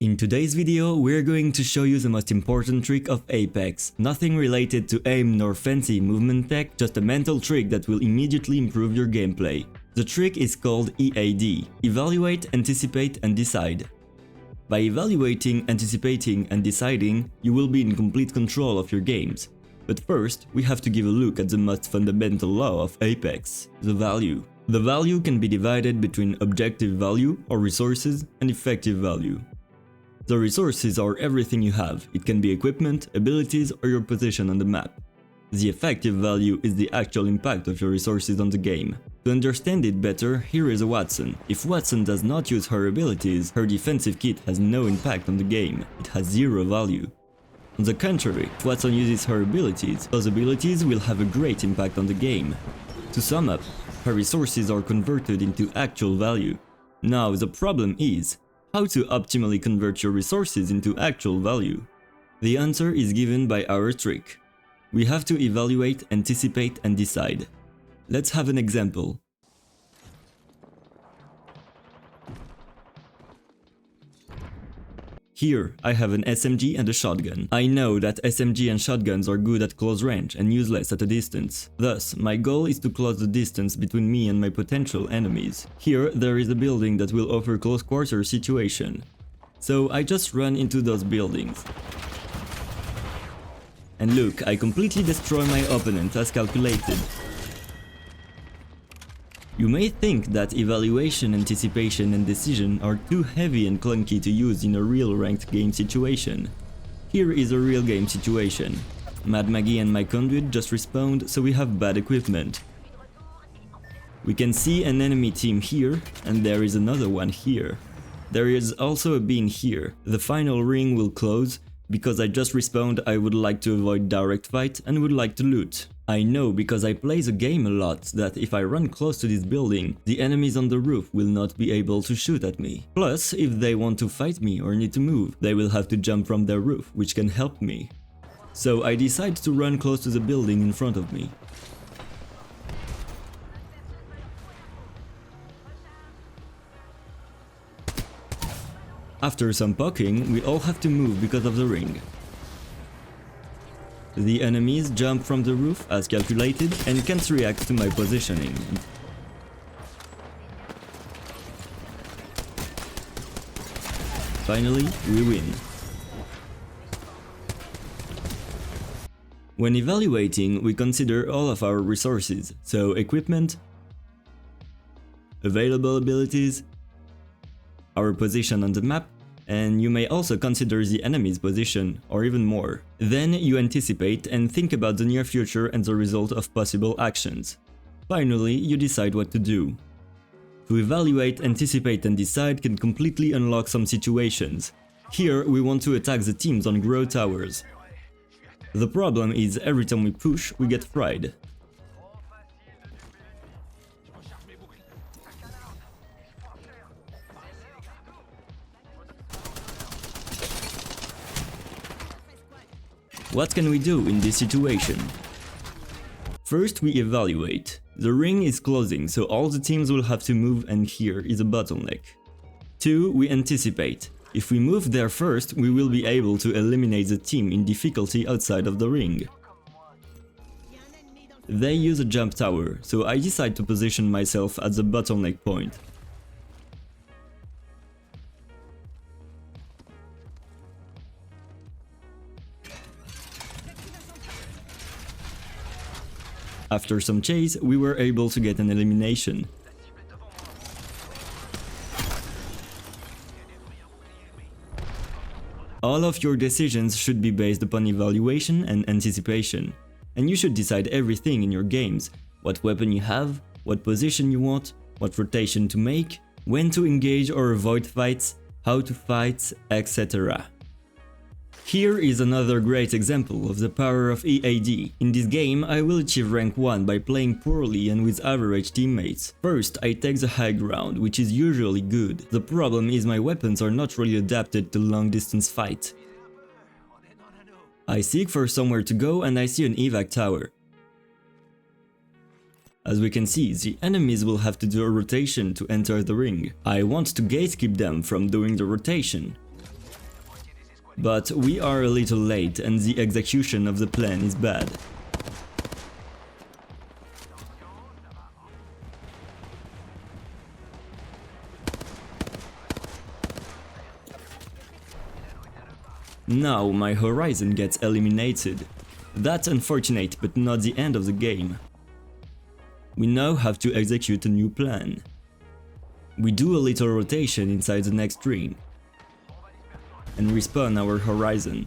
In today's video, we're going to show you the most important trick of Apex. Nothing related to aim nor fancy movement tech, just a mental trick that will immediately improve your gameplay. The trick is called EAD. Evaluate, Anticipate and Decide. By evaluating, anticipating and deciding, you will be in complete control of your games. But first, we have to give a look at the most fundamental law of Apex, the value. The value can be divided between objective value or resources and effective value. The resources are everything you have. It can be equipment, abilities or your position on the map. The effective value is the actual impact of your resources on the game. To understand it better, here is a Wattson. If Wattson does not use her abilities, her defensive kit has no impact on the game. It has zero value. On the contrary, if Wattson uses her abilities, those abilities will have a great impact on the game. To sum up, her resources are converted into actual value. Now the problem is, how to optimally convert your resources into actual value? The answer is given by our trick. We have to evaluate, anticipate and decide. Let's have an example. Here, I have an SMG and a shotgun. I know that SMG and shotguns are good at close range and useless at a distance. Thus, my goal is to close the distance between me and my potential enemies. Here, there is a building that will offer close quarter situation. So I just run into those buildings. And look, I completely destroy my opponent as calculated. You may think that evaluation, anticipation and decision are too heavy and clunky to use in a real ranked game situation. Here is a real game situation. Mad Maggie and my conduit just respawned, so we have bad equipment. We can see an enemy team here, and there is another one here. There is also a beam here. The final ring will close. Because I just respawned, I would like to avoid direct fight and would like to loot. I know because I play the game a lot that if I run close to this building, the enemies on the roof will not be able to shoot at me. Plus, if they want to fight me or need to move, they will have to jump from their roof, which can help me. So I decide to run close to the building in front of me. After some poking, we all have to move because of the ring. The enemies jump from the roof as calculated and can't react to my positioning. Finally, we win. When evaluating, we consider all of our resources, so equipment, available abilities, our position on the map, and you may also consider the enemy's position, or even more. Then you anticipate and think about the near future and the result of possible actions. Finally, you decide what to do. To evaluate, anticipate and decide can completely unlock some situations. Here, we want to attack the teams on grow towers. The problem is every time we push, we get fried. What can we do in this situation? First, we evaluate. The ring is closing, so all the teams will have to move and here is a bottleneck. 2. We anticipate. If we move there first, we will be able to eliminate the team in difficulty outside of the ring. They use a jump tower, so I decide to position myself at the bottleneck point. After some chase, we were able to get an elimination. All of your decisions should be based upon evaluation and anticipation. And you should decide everything in your games: what weapon you have, what position you want, what rotation to make, when to engage or avoid fights, how to fight, etc. Here is another great example of the power of EAD. In this game, I will achieve rank 1 by playing poorly and with average teammates. First, I take the high ground, which is usually good. The problem is my weapons are not really adapted to long distance fight. I seek for somewhere to go and I see an evac tower. As we can see, the enemies will have to do a rotation to enter the ring. I want to gatekeep them from doing the rotation. But we are a little late and the execution of the plan is bad. Now my Horizon gets eliminated. That's unfortunate, but not the end of the game. We now have to execute a new plan. We do a little rotation inside the next ring and respawn our Horizon.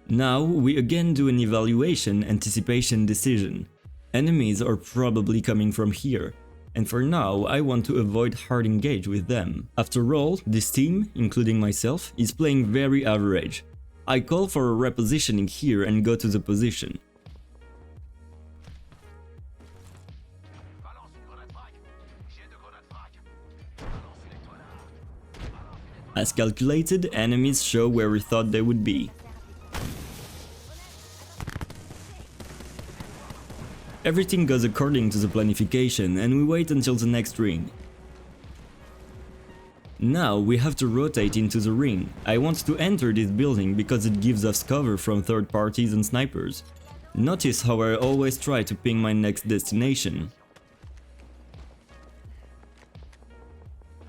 Now we again do an evaluation anticipation decision. Enemies are probably coming from here, and for now I want to avoid hard engage with them. After all, this team, including myself, is playing very average. I call for a repositioning here and go to the position. As calculated, enemies show where we thought they would be. Everything goes according to the planification and we wait until the next ring. Now we have to rotate into the ring. I want to enter this building because it gives us cover from third parties and snipers. Notice how I always try to ping my next destination.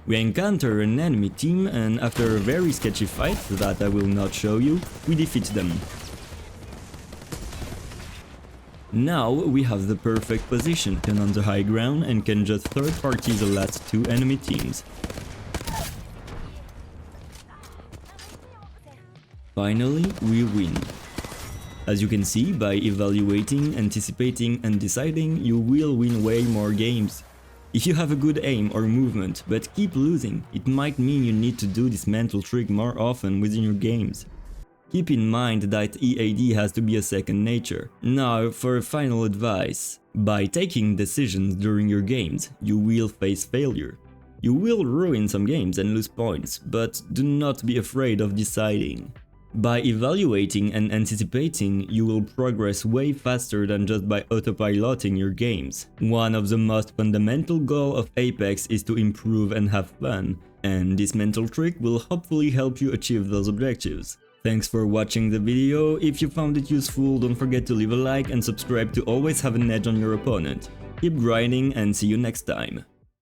We encounter an enemy team and after a very sketchy fight that I will not show you, we defeat them. Now we have the perfect position on the high ground and can just third party the last two enemy teams. Finally, we win. As you can see, by evaluating, anticipating and deciding, you will win way more games. If you have a good aim or movement, but keep losing, it might mean you need to do this mental trick more often within your games. Keep in mind that EAD has to be a second nature. Now for a final advice. By taking decisions during your games, you will face failure. You will ruin some games and lose points, but do not be afraid of deciding. By evaluating and anticipating, you will progress way faster than just by autopiloting your games. One of the most fundamental goals of Apex is to improve and have fun, and this mental trick will hopefully help you achieve those objectives. Thanks for watching the video. If you found it useful, don't forget to leave a like and subscribe to always have an edge on your opponent. Keep grinding and see you next time.